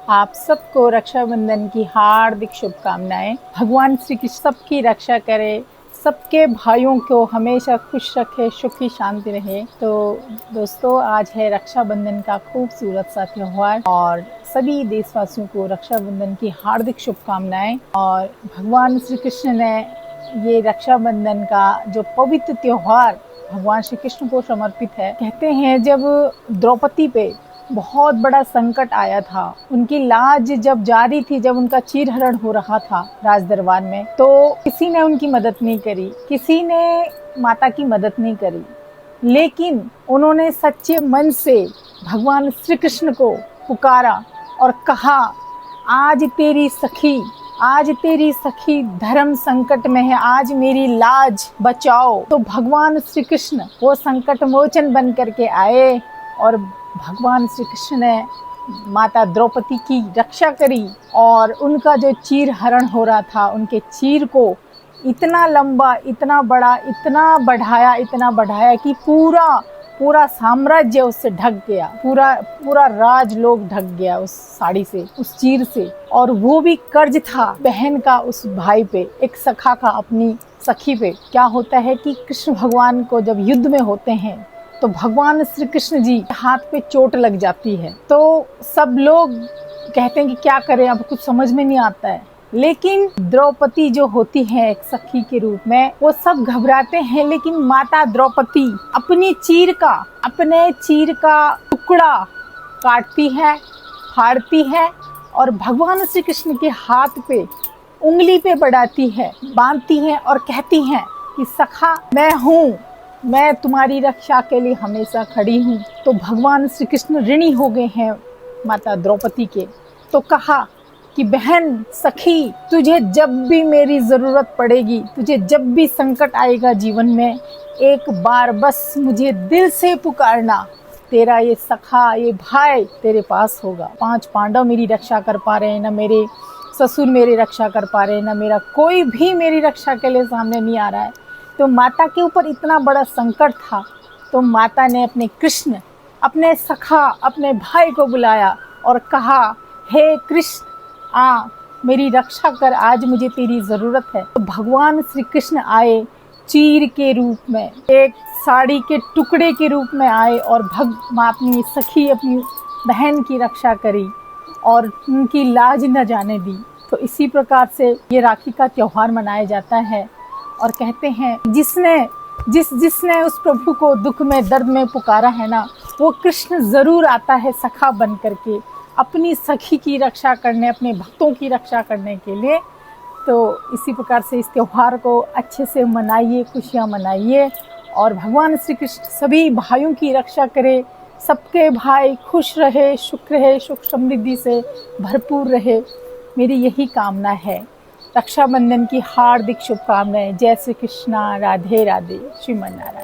आप सबको रक्षाबंधन की हार्दिक शुभकामनाएं। भगवान श्री कृष्ण सबकी रक्षा करे, सबके भाइयों को हमेशा खुश रखे, सुखी शांति रहे। तो दोस्तों, आज है रक्षाबंधन का खूबसूरत सा त्यौहार और सभी देशवासियों को रक्षाबंधन की हार्दिक शुभकामनाएं। और भगवान श्री कृष्ण ने ये रक्षाबंधन का जो पवित्र त्यौहार भगवान श्री कृष्ण को समर्पित है। कहते हैं जब द्रौपदी पे बहुत बड़ा संकट आया था, उनकी लाज जब जारी थी, जब उनका चीरहरण हो रहा था राज दरबार में, तो किसी ने उनकी मदद नहीं करी, किसी ने माता की मदद नहीं करी। लेकिन उन्होंने सच्चे मन से भगवान श्री कृष्ण को पुकारा और कहा, आज तेरी सखी धर्म संकट में है, आज मेरी लाज बचाओ। तो भगवान श्री कृष्ण वो संकट मोचन बन करके आए और भगवान श्री कृष्ण ने माता द्रौपदी की रक्षा करी और उनका जो चीर हरण हो रहा था, उनके चीर को इतना लंबा, इतना बड़ा, इतना बढ़ाया कि पूरा साम्राज्य उससे ढक गया, पूरा राजलोक ढक गया उस साड़ी से, उस चीर से। और वो भी कर्ज था बहन का उस भाई पे, एक सखा का अपनी सखी पे। क्या होता है कि कृष्ण भगवान को जब युद्ध में होते हैं तो भगवान श्री कृष्ण जी हाथ पे चोट लग जाती है, तो सब लोग कहते हैं कि क्या करें, अब कुछ समझ में नहीं आता है। लेकिन द्रौपदी जो होती है एक सखी के रूप में, वो सब घबराते हैं, लेकिन माता द्रौपदी अपने चीर का टुकड़ा काटती है, फाड़ती है और भगवान श्री कृष्ण के हाथ पे उंगली पे बढ़ाती है, बांधती है और कहती है कि सखा मैं तुम्हारी रक्षा के लिए हमेशा खड़ी हूँ। तो भगवान श्री कृष्ण ऋणी हो गए हैं माता द्रौपदी के, तो कहा कि बहन सखी, तुझे जब भी मेरी ज़रूरत पड़ेगी, तुझे जब भी संकट आएगा जीवन में, एक बार बस मुझे दिल से पुकारना, तेरा ये सखा, ये भाई तेरे पास होगा। 5 पांडव मेरी रक्षा कर पा रहे हैं, न मेरे ससुर मेरी रक्षा कर पा रहे हैं, न मेरा कोई भी मेरी रक्षा के लिए सामने नहीं आ रहा है। तो माता के ऊपर इतना बड़ा संकट था, तो माता ने अपने कृष्ण, अपने सखा, अपने भाई को बुलाया और कहा, हे कृष्ण, मेरी रक्षा कर, आज मुझे तेरी ज़रूरत है। तो भगवान श्री कृष्ण आए, चीर के रूप में, एक साड़ी के टुकड़े के रूप में आए और अपनी सखी, अपनी बहन की रक्षा करी और उनकी लाज न जाने दी। तो इसी प्रकार से ये राखी का त्यौहार मनाया जाता है। और कहते हैं जिसने उस प्रभु को दुख में, दर्द में पुकारा है ना, वो कृष्ण ज़रूर आता है सखा बन करके, अपनी सखी की रक्षा करने, अपने भक्तों की रक्षा करने के लिए। तो इसी प्रकार से इस त्यौहार को अच्छे से मनाइए, खुशियाँ मनाइए और भगवान श्री कृष्ण सभी भाइयों की रक्षा करे, सबके भाई खुश रहे, सुख समृद्धि से भरपूर रहे, मेरी यही कामना है। रक्षाबंधन की हार्दिक शुभकामनाएं। जय श्री कृष्णा, राधे राधे, श्रीमन नारायण।